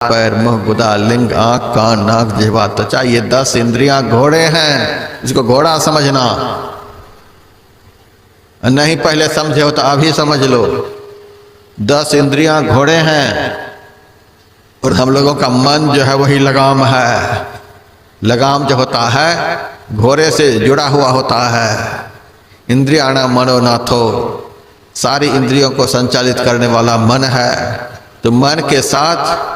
पैर मुंह गुदा लिंग आंख कान नाक जिह्वा त्वचा, ये 10 इंद्रियां घोड़े हैं। इसको घोड़ा समझना नहीं, पहले समझे हो तो अभी समझ लो। 10 इंद्रियां घोड़े हैं और हम लोगों का मन जो है वही लगाम है। लगाम जो होता है घोड़े से जुड़ा हुआ होता है। इंद्रियाणां मनोनाथो, सारी इंद्रियों को संचालित करने वाला मन है। तो मन के साथ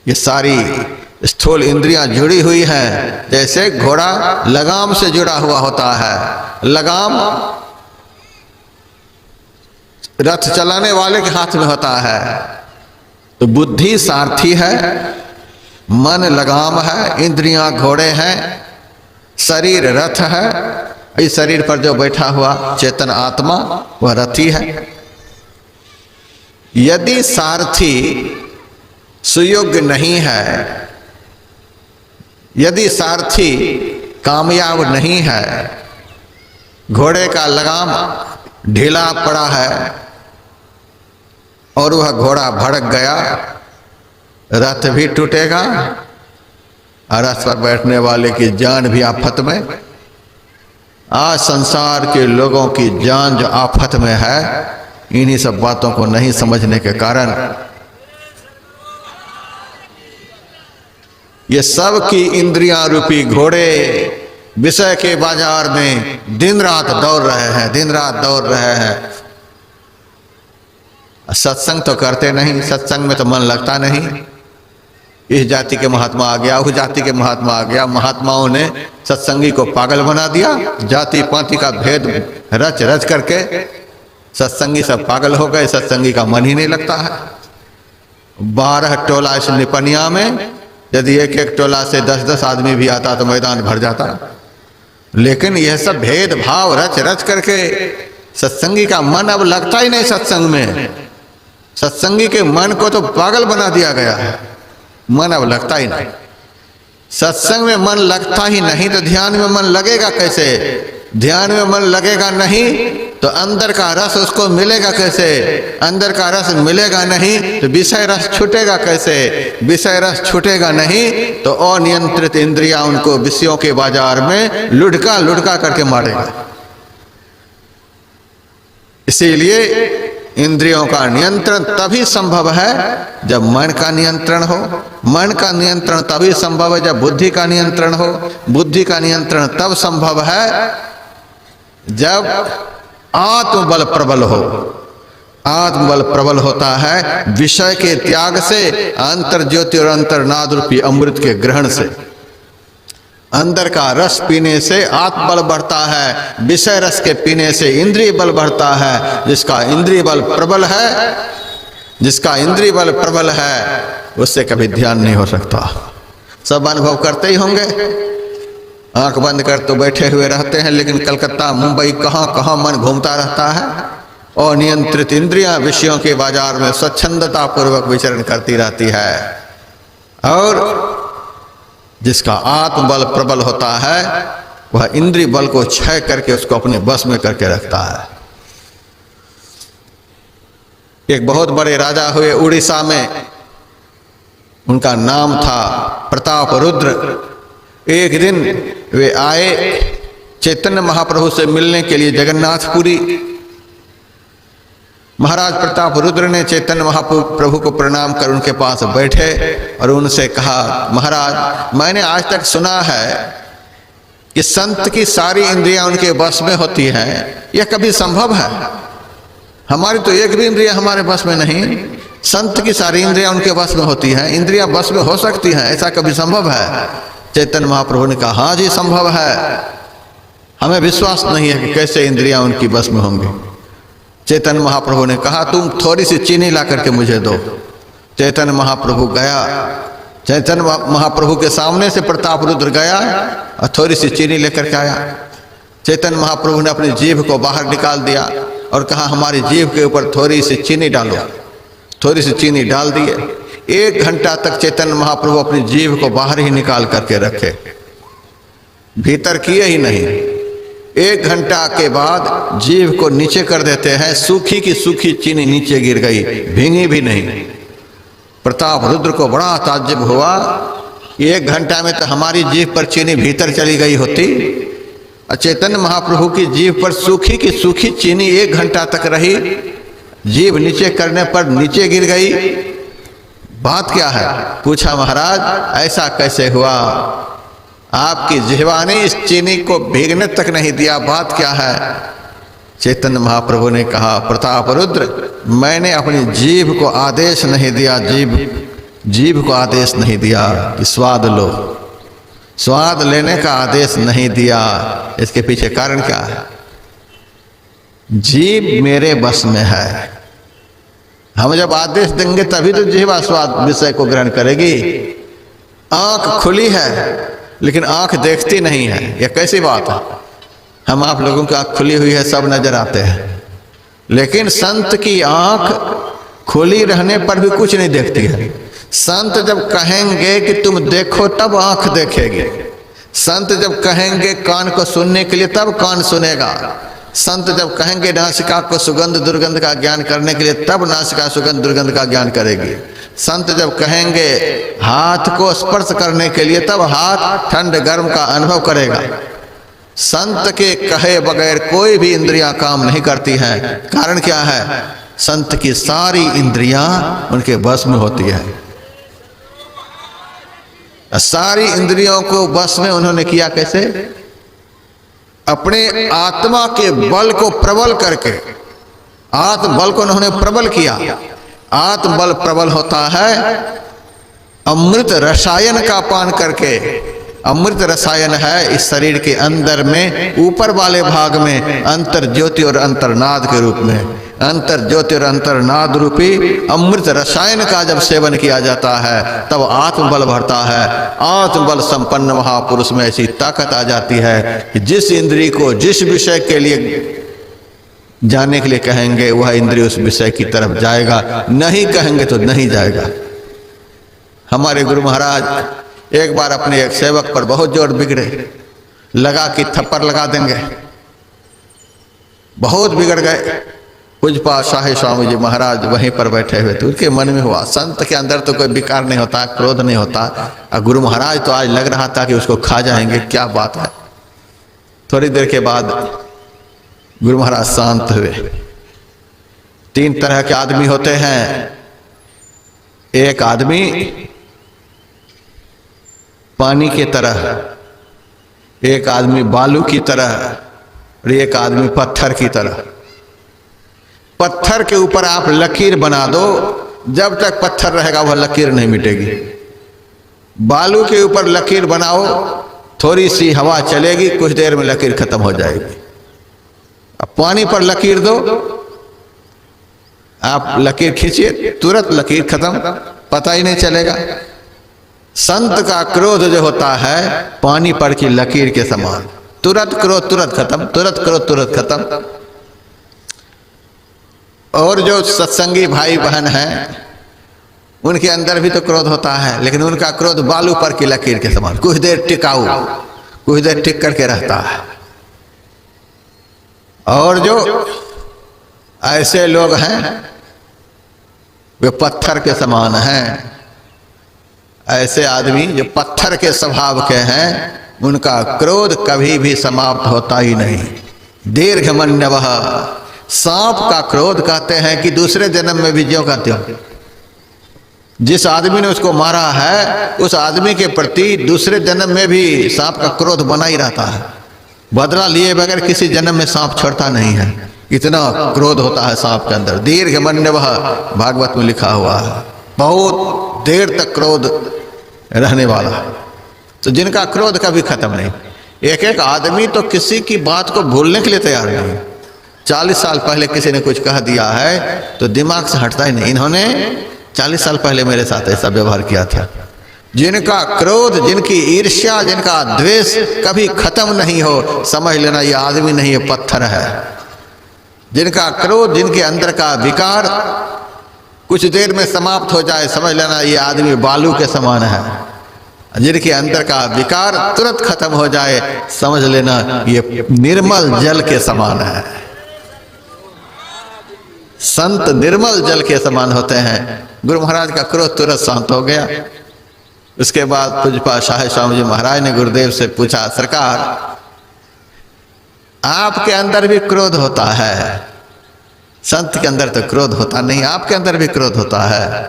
ये सारी स्थूल इंद्रियां जुड़ी हुई हैं। जैसे घोड़ा लगाम से जुड़ा हुआ होता है। लगाम रथ चलाने वाले के हाथ में होता है। तो बुद्धि सारथी है, मन लगाम है, इंद्रियां घोड़े हैं, शरीर रथ है। इस शरीर पर जो बैठा हुआ चेतन आत्मा वह रथी है। यदि सारथी सुयोग्य नहीं है, यदि सारथी कामयाब नहीं है, घोड़े का लगाम ढीला पड़ा है और वह घोड़ा भड़क गया, रथ भी टूटेगा और रथ पर बैठने वाले की जान भी आफत में। आज संसार के लोगों की जान जो आफत में है, इन्हीं सब बातों को नहीं समझने के कारण ये सब की इंद्रियां रूपी घोड़े विषय के बाजार में दिन रात दौड़ रहे हैं, दिन रात दौड़ रहे हैं। सत्संग तो करते नहीं, सत्संग में तो मन लगता नहीं। इस जाति के महात्मा आ गया, उस जाति के महात्मा आ गया। महात्माओं ने सत्संगी को पागल बना दिया। जाति पाति का भेद रच रच करके सत्संगी सब पागल हो गए। सत्संगी का मन ही नहीं लगता है। 12 टोला इस निपनिया में, यदि एक एक टोला से 10-10 आदमी भी आता तो मैदान भर जाता। लेकिन यह सब भेदभाव रच रच करके सत्संगी का मन अब लगता ही नहीं सत्संग में। सत्संगी के मन को तो पागल बना दिया गया है। मन अब लगता ही नहीं। सत्संग में मन लगता ही नहीं तो ध्यान में मन लगेगा कैसे? ध्यान में मन लगेगा नहीं तो अंदर का रस उसको मिलेगा कैसे? अंदर का रस मिलेगा नहीं तो विषय रस छूटेगा कैसे? विषय रस छूटेगा नहीं तो अनियंत्रित इंद्रियां उनको विषयों के बाजार में लुढ़का लुढ़का करके मारेगा। इसीलिए इंद्रियों का नियंत्रण तभी संभव है जब मन का नियंत्रण हो। मन का नियंत्रण तभी संभव है जब बुद्धि का नियंत्रण हो। बुद्धि का नियंत्रण तब संभव है जब आत्मबल प्रबल हो। आत्मबल प्रबल होता है विषय के त्याग से, अंतर ज्योति और अंतर्नाद रूपी अमृत के ग्रहण से। अंदर का रस पीने से आत्मबल बढ़ता है, विषय रस के पीने से इंद्रिय बल बढ़ता है। जिसका इंद्रिय बल प्रबल है, जिसका इंद्रिय बल प्रबल है, उससे कभी ध्यान नहीं हो सकता। सब अनुभव करते ही होंगे। आंख बंद कर तो बैठे हुए रहते हैं, लेकिन कलकत्ता मुंबई कहाँ कहाँ मन घूमता रहता है। और नियंत्रित इंद्रियां विषयों के बाजार में स्वच्छंदता पूर्वक विचरण करती रहती है। और जिसका आत्मबल प्रबल होता है वह इंद्रिय बल को क्षय करके उसको अपने बस में करके रखता है। एक बहुत बड़े राजा हुए उड़ीसा में, उनका नाम था प्रताप रुद्र। एक दिन वे आए चैतन्य महाप्रभु से मिलने के लिए जगन्नाथपुरी। महाराज प्रताप रुद्र ने चैतन्य महाप्रभु को प्रणाम कर उनके पास बैठे और उनसे कहा, महाराज मैंने आज तक सुना है कि संत की सारी इंद्रियां उनके बस में होती हैं। यह कभी संभव है? हमारी तो एक भी इंद्रिया हमारे बस में नहीं। संत की सारी इंद्रियां उनके बस में होती हैं। इंद्रियां बस में हो सकती हैं, ऐसा कभी संभव है? चैतन्य महाप्रभु ने कहा, हाँ जी संभव है। हमें विश्वास नहीं है कि कैसे इंद्रियां उनकी बस में होंगी। चैतन्य महाप्रभु ने कहा, तुम थोड़ी सी चीनी ला करके मुझे दो। चैतन्य महाप्रभु गया, चैतन्य महाप्रभु के सामने से प्रताप रुद्र गया और थोड़ी सी चीनी लेकर के आया। चैतन्य महाप्रभु ने अपनी जीभ को बाहर निकाल दिया और कहा, हमारी जीभ के ऊपर थोड़ी सी चीनी डालो। थोड़ी सी चीनी डाल दिए। 1 घंटा तक चैतन्य महाप्रभु अपनी जीभ को बाहर ही निकाल करके रखे, भीतर किए ही नहीं। 1 घंटा के बाद जीभ को नीचे कर देते हैं। सूखी की सूखी चीनी नीचे गिर गई, भींगी भी नहीं। प्रताप रुद्र को बड़ा ताज्जुब हुआ, 1 घंटा में तो हमारी जीभ पर चीनी भीतर चली गई होती, चैतन्य महाप्रभु की जीभ पर सूखी की सूखी चीनी 1 घंटा तक रही, जीभ नीचे करने पर नीचे गिर गई। बात क्या है? पूछा, महाराज ऐसा कैसे हुआ? आपकी जिह्वा ने इस चीनी को भीगने तक नहीं दिया, बात क्या है? चैतन्य महाप्रभु ने कहा, प्रताप रुद्र, मैंने अपनी जीभ को आदेश नहीं दिया, जीभ को आदेश नहीं दिया कि स्वाद लो, स्वाद लेने का आदेश नहीं दिया। इसके पीछे कारण क्या है? जीभ मेरे बस में है। हम जब आदेश देंगे तभी तो जीवा स्वाद विषय को ग्रहण करेगी। आंख खुली है लेकिन आंख देखती नहीं है, यह कैसी बात है? हम आप लोगों की आंख खुली हुई है, सब नजर आते हैं, लेकिन संत की आंख खुली रहने पर भी कुछ नहीं देखती है। संत जब कहेंगे कि तुम देखो तब आंख देखेगी, संत जब कहेंगे कान को सुनने के लिए तब कान सुनेगा, संत जब कहेंगे नासिका को सुगंध दुर्गंध का ज्ञान करने के लिए तब नासिका सुगंध दुर्गंध का ज्ञान करेगी, संत जब कहेंगे हाथ को स्पर्श करने के लिए तब हाथ ठंड गर्म का अनुभव करेगा। संत के कहे बगैर कोई भी इंद्रियां काम नहीं करती हैं। कारण क्या है? संत की सारी इंद्रियां उनके बस में होती है। सारी इंद्रियों को बस में उन्होंने किया कैसे? अपने आत्मा के बल को प्रबल करके, आत्मबल को उन्होंने प्रबल किया। आत्मबल प्रबल होता है अमृत रसायन का पान करके। अमृत रसायन है इस शरीर के अंदर में, ऊपर वाले भाग में अंतर ज्योति और अंतर्नाद के रूप में। अंतर ज्योति और अंतर्नाद रूपी अमृत रसायन का जब सेवन किया जाता है तब आत्मबल बढ़ता है। आत्मबल संपन्न महापुरुष में ऐसी ताकत आ जाती है कि जिस इंद्री को जिस विषय के लिए जाने के लिए कहेंगे वह इंद्रिय उस विषय की तरफ जाएगा, नहीं कहेंगे तो नहीं जाएगा। हमारे गुरु महाराज एक बार अपने एक सेवक पर बहुत जोर बिगड़े, लगा कि थप्पड़ लगा देंगे, बहुत बिगड़ गए। पूज्यपा शाही स्वामी जी महाराज वहीं पर बैठे हुए थे। उनके मन में हुआ, संत के अंदर तो कोई विकार नहीं होता, क्रोध नहीं होता, और गुरु महाराज तो आज लग रहा था कि उसको खा जाएंगे, क्या बात है। थोड़ी देर के बाद गुरु महाराज शांत हुए। 3 तरह के आदमी होते हैं। एक आदमी पानी की तरह, एक आदमी बालू की तरह और एक आदमी पत्थर की तरह। पत्थर के ऊपर आप लकीर बना दो, जब तक पत्थर रहेगा वह लकीर नहीं मिटेगी। बालू के ऊपर लकीर बनाओ, थोड़ी सी हवा चलेगी, कुछ देर में लकीर खत्म हो जाएगी। अब पानी पर लकीर दो, आप लकीर खींचिए, तुरंत लकीर खत्म, पता ही नहीं चलेगा। संत का क्रोध जो होता है पानी पर की लकीर के समान, तुरंत क्रोध तुरंत खत्म, तुरंत क्रोध तुरंत खत्म। और जो सत्संगी भाई बहन हैं उनके अंदर भी तो क्रोध होता है, लेकिन उनका क्रोध बालू पर की लकीर के समान, कुछ देर टिकाऊ, कुछ देर टिक करके रहता है। और जो ऐसे लोग हैं वे पत्थर के समान हैं। ऐसे आदमी जो पत्थर के स्वभाव के हैं उनका क्रोध कभी भी समाप्त होता ही नहीं। दीर्घमन्यवः, सांप का क्रोध कहते हैं कि दूसरे जन्म में भी ज्यों का त्यों। जिस आदमी ने उसको मारा है उस आदमी के प्रति दूसरे जन्म में भी सांप का क्रोध बना ही रहता है। बदला लिए बगैर किसी जन्म में सांप छोड़ता नहीं है, इतना क्रोध होता है सांप के अंदर। दीर्घमन्यवः भागवत में लिखा हुआ है, बहुत देर तक क्रोध रहने वाला। तो जिनका क्रोध कभी खत्म नहीं। एक एक आदमी तो किसी की बात को भूलने के लिए तैयार नहीं। 40 साल पहले किसी ने कुछ कह दिया है तो दिमाग से हटता ही नहीं। इन्होंने 40 साल पहले मेरे साथ ऐसा व्यवहार किया था। जिनका क्रोध, जिनकी ईर्ष्या, जिनका द्वेष कभी खत्म नहीं हो, समझ लेना ये आदमी नहीं, ये पत्थर है। जिनका क्रोध, जिनके अंदर का विकार कुछ देर में समाप्त हो जाए, समझ लेना ये आदमी बालू के समान है। जिनके अंदर का विकार तुरंत खत्म हो जाए, समझ लेना ये निर्मल जल के समान है। संत निर्मल जल के समान होते हैं। गुरु महाराज का क्रोध तुरंत शांत हो गया। उसके बाद पूज्यपाद शाह स्वामी जी महाराज ने गुरुदेव से पूछा, सरकार आपके अंदर भी क्रोध होता है, संत के अंदर तो क्रोध होता नहीं, आपके अंदर भी क्रोध होता है।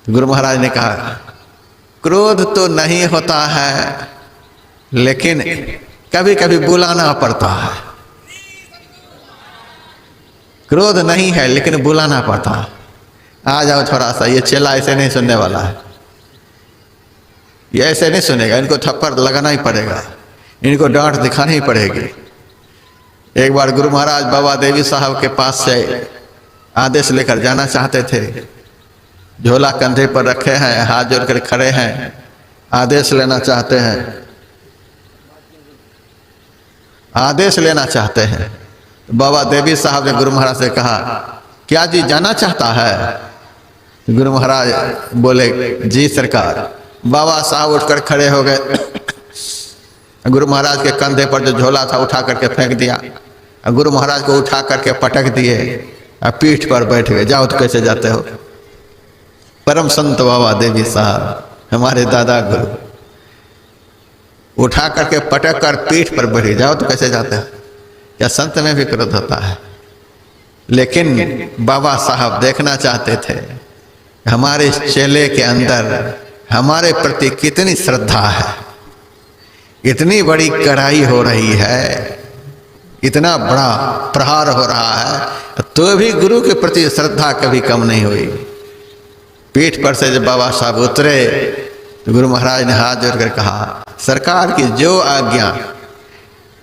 तो गुरु महाराज ने कहा, क्रोध तो नहीं होता है, लेकिन कभी कभी बुलाना पड़ता है। क्रोध नहीं है लेकिन बुलाना पड़ता है। आ जाओ थोड़ा सा, ये चेला ऐसे नहीं सुनने वाला है, ये ऐसे नहीं सुनेगा, इनको थप्पड़ लगाना ही पड़ेगा, इनको डांट दिखानी ही पड़ेगी। एक बार गुरु महाराज बाबा देवी साहब के पास से आदेश लेकर जाना चाहते थे। झोला कंधे पर रखे हैं, हाथ जोड़कर खड़े हैं, आदेश लेना चाहते हैं, आदेश लेना चाहते हैं। तो बाबा देवी साहब ने गुरु महाराज से कहा, क्या जी जाना चाहता है? तो गुरु महाराज बोले, जी सरकार। बाबा साहब उठकर खड़े हो गए। गुरु महाराज के कंधे पर जो झोला था उठा करके फेंक दिया, गुरु महाराज को उठा करके पटक दिए और पीठ पर बैठ गए। जाओ तो कैसे जाते हो? परम संत बाबा देवी साहब, हमारे दादा गुरु, उठा करके पटक कर पीठ पर बैठ, जाओ तो कैसे जाते हो? या संत में भी क्रोध होता है। लेकिन बाबा साहब देखना चाहते थे हमारे चेले के अंदर हमारे प्रति कितनी श्रद्धा है। इतनी बड़ी कड़ाई हो रही है, इतना बड़ा प्रहार हो रहा है, तो भी गुरु के प्रति श्रद्धा कभी कम नहीं हुई। पीठ पर से जब बाबा साहब उतरे तो गुरु महाराज ने हाथ जोड़कर कहा, सरकार की जो आज्ञा,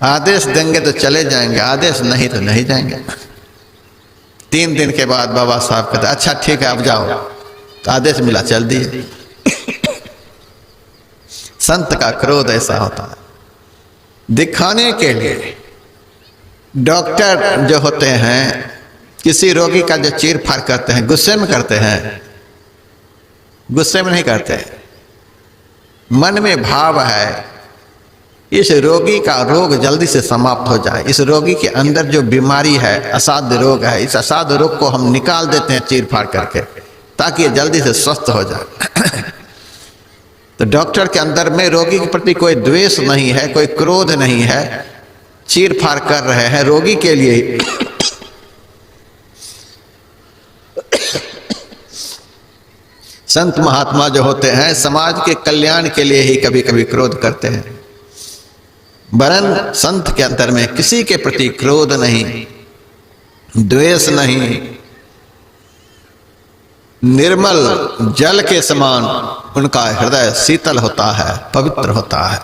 आदेश देंगे तो चले जाएंगे, आदेश नहीं तो नहीं जाएंगे। 3 दिन के बाद बाबा साहब कहते, अच्छा ठीक है आप जाओ। तो आदेश मिला, चल दिए। संत का क्रोध ऐसा होता है, दिखाने के लिए। डॉक्टर जो होते हैं किसी रोगी का जो चीर फाड़ करते हैं, गुस्से में करते हैं, गुस्से में नहीं करते। मन में भाव है इस रोगी का रोग जल्दी से समाप्त हो जाए, इस रोगी के अंदर जो बीमारी है, असाध्य रोग है, इस असाध्य रोग को हम निकाल देते हैं चीर फाड़ करके, ताकि ये जल्दी से स्वस्थ हो जाए। तो डॉक्टर के अंदर में रोगी के प्रति कोई द्वेष नहीं है, कोई क्रोध नहीं है, चीर फाड़ कर रहे हैं रोगी के लिए। संत महात्मा जो होते हैं समाज के कल्याण के लिए ही कभी कभी क्रोध करते हैं, वरन संत के अंदर में किसी के प्रति क्रोध नहीं, द्वेष नहीं, निर्मल जल के समान उनका हृदय शीतल होता है, पवित्र होता है।